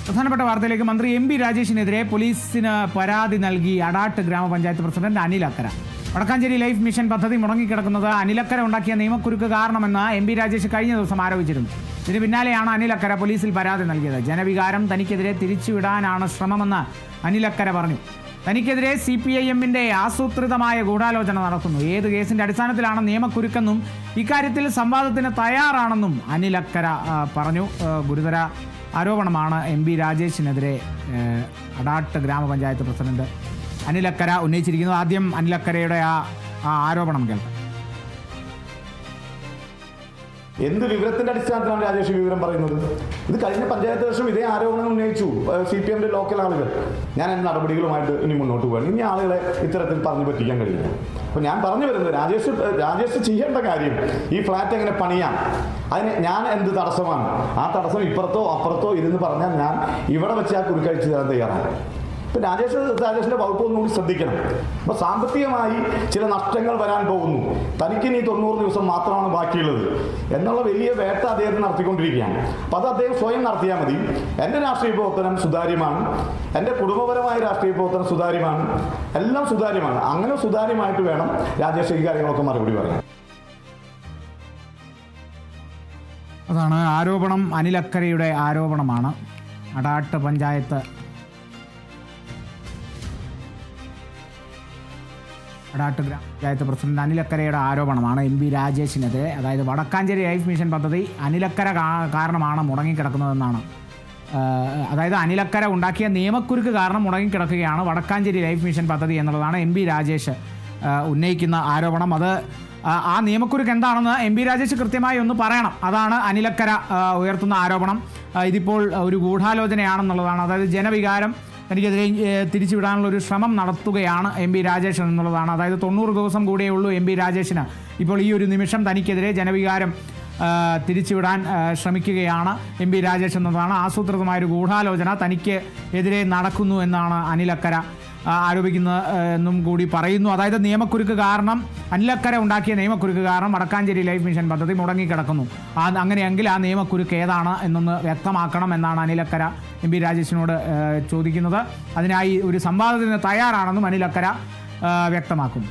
പ്രധാനപ്പെട്ട വാർത്തയിലേക്ക്. മന്ത്രി എം പി രാജേഷിനെതിരെ പോലീസിന് പരാതി നൽകി അടാട്ട് ഗ്രാമപഞ്ചായത്ത് പ്രസിഡന്റ് അനിൽ അക്കര. വടക്കാഞ്ചേരി ലൈഫ് മിഷൻ പദ്ധതി മുടങ്ങിക്കിടക്കുന്നത് അനിലക്കര ഉണ്ടാക്കിയ നിയമക്കുരുക്ക് കാരണമെന്ന് എം പി രാജേഷ് കഴിഞ്ഞ ദിവസം ആരോപിച്ചിരുന്നു. ഇതിന് പിന്നാലെയാണ് അനിലക്കര പോലീസിൽ പരാതി നൽകിയത്. ജനവികാരം തനിക്കെതിരെ തിരിച്ചുവിടാനാണ് ശ്രമമെന്ന് അനിലക്കര പറഞ്ഞു. തനിക്കെതിരെ CPIM-ന്റെ ആസൂത്രിതമായ ഗൂഢാലോചന നടത്തുന്നു. ഏത് കേസിന്റെ അടിസ്ഥാനത്തിലാണ് നിയമക്കുരുക്കെന്നും ഇക്കാര്യത്തിൽ സംവാദത്തിന് തയ്യാറാണെന്നും അനിലക്കര പറഞ്ഞു. ഗുരുതര ആരോപണമാണ് എം പി രാജേഷിനെതിരെ അടാട്ട് ഗ്രാമപഞ്ചായത്ത് പ്രസിഡന്റ് അനിലക്കര ഉന്നയിച്ചിരിക്കുന്നത്. ആദ്യം അനിലക്കരയുടെ ആ ആരോപണം കേൾക്കാം. എന്ത് വിവരത്തിന്റെ അടിസ്ഥാനത്തിലാണ് രാജേഷ് വിവരം പറയുന്നത്? ഇത് കഴിഞ്ഞ പഞ്ചായത്ത് വർഷം ഇതേ ആരോപണം ഉന്നയിച്ചു CPM-ന്റെ ലോക്കൽ ആളുകൾ. ഞാൻ എൻ്റെ നടപടികളുമായിട്ട് ഇനി മുന്നോട്ട് പോകാൻ ഇനി ആളുകളെ ഇത്തരത്തിൽ പറഞ്ഞു പറ്റിക്കാൻ കഴിയില്ല. അപ്പോൾ ഞാൻ പറഞ്ഞു വരുന്നത് രാജേഷ് ചെയ്യേണ്ട കാര്യം ഈ ഫ്ലാറ്റ് എങ്ങനെ പണിയാം, അതിന് ഞാൻ എന്ത് തടസ്സമാണ്, ആ തടസ്സം ഇപ്പുറത്തോ അപ്പുറത്തോ ഇരുന്ന് പറഞ്ഞാൽ ഞാൻ ഇവിടെ വെച്ച് ആ കുരുക്കഴിച്ച് തരാൻ തയ്യാറാണ്. ഇപ്പം രാജേഷിന്റെ വകുപ്പ് ഒന്നുകൂടി ശ്രദ്ധിക്കണം. അപ്പോൾ സാമ്പത്തികമായി ചില നഷ്ടങ്ങൾ വരാൻ പോകുന്നു, തനിക്കിനി 90 ദിവസം മാത്രമാണ് ബാക്കിയുള്ളത് എന്നുള്ള വലിയ വേട്ട അദ്ദേഹം നടത്തിക്കൊണ്ടിരിക്കുകയാണ്. അപ്പോൾ അത് അദ്ദേഹം സ്വയം നടത്തിയാൽ മതി. എൻ്റെ രാഷ്ട്രീയ പ്രവർത്തനം സുതാര്യമാണ്, എൻ്റെ കുടുംബപരമായ രാഷ്ട്രീയ പ്രവർത്തനം സുതാര്യമാണ്, എല്ലാം സുതാര്യമാണ്. അങ്ങനെ സുതാര്യമായിട്ട് വേണം രാജേഷ് ഈ കാര്യങ്ങളൊക്കെ മറുപടി പറയാൻ. അതാണ് ആരോപണം. അനിലക്കരയുടെ ആരോപണമാണ്. അടാട്ട് പഞ്ചായത്ത് ഗ്രാമപഞ്ചായത്ത് പ്രസിഡന്റ് അനിലക്കരയുടെ ആരോപണമാണ് എം പി രാജേഷിനെതിരെ. അതായത് വടക്കാഞ്ചേരി ലൈഫ് മിഷൻ പദ്ധതി അനിലക്കര കാരണമാണ് മുടങ്ങിക്കിടക്കുന്നതെന്നാണ്. അതായത് അനിലക്കര ഉണ്ടാക്കിയ നിയമക്കുരുക്ക് കാരണം മുടങ്ങിക്കിടക്കുകയാണ് വടക്കാഞ്ചേരി ലൈഫ് മിഷൻ പദ്ധതി എന്നുള്ളതാണ് എം പി രാജേഷ് ഉന്നയിക്കുന്ന ആരോപണം. അത് ആ നിയമക്കുരുക്ക് എന്താണെന്ന് എം പി രാജേഷ് കൃത്യമായി ഒന്ന് പറയണം. അതാണ് അനിലക്കര ഉയർത്തുന്ന ആരോപണം. ഇതിപ്പോൾ ഒരു ഗൂഢാലോചനയാണെന്നുള്ളതാണ്. അതായത് ജനവികാരം തനിക്കെതിരെ തിരിച്ചുവിടാനുള്ള ഒരു ശ്രമം നടത്തുകയാണ് എം പി രാജേഷ് എന്നുള്ളതാണ്. അതായത് 90 ദിവസം കൂടിയേ ഉള്ളൂ എം പി രാജേഷിന്. ഇപ്പോൾ ഈ ഒരു നിമിഷം തനിക്കെതിരെ ജനവികാരം തിരിച്ചുവിടാൻ ശ്രമിക്കുകയാണ് എം പി രാജേഷ് എന്നതാണ്. ആസൂത്രിതമായൊരു ഗൂഢാലോചന തനിക്ക് എതിരെ നടക്കുന്നു എന്നാണ് അനിലക്കര ആരോപിക്കുന്നത് എന്നും കൂടി പറയുന്നു. അതായത് നിയമക്കുരുക്ക് കാരണം, അനിലക്കര ഉണ്ടാക്കിയ നിയമക്കുരുക്ക് കാരണം വടക്കാഞ്ചേരി ലൈഫ് മിഷൻ പദ്ധതി മുടങ്ങിക്കിടക്കുന്നു. അങ്ങനെയെങ്കിൽ ആ നിയമക്കുരുക്ക് ഏതാണ് എന്നൊന്ന് വ്യക്തമാക്കണം എന്നാണ് അനിലക്കര എം പി രാജേഷിനോട് ചോദിക്കുന്നത്. അതിനായി ഒരു സംവാദത്തിന് തയ്യാറാണെന്നും അനിലക്കര വ്യക്തമാക്കുന്നു.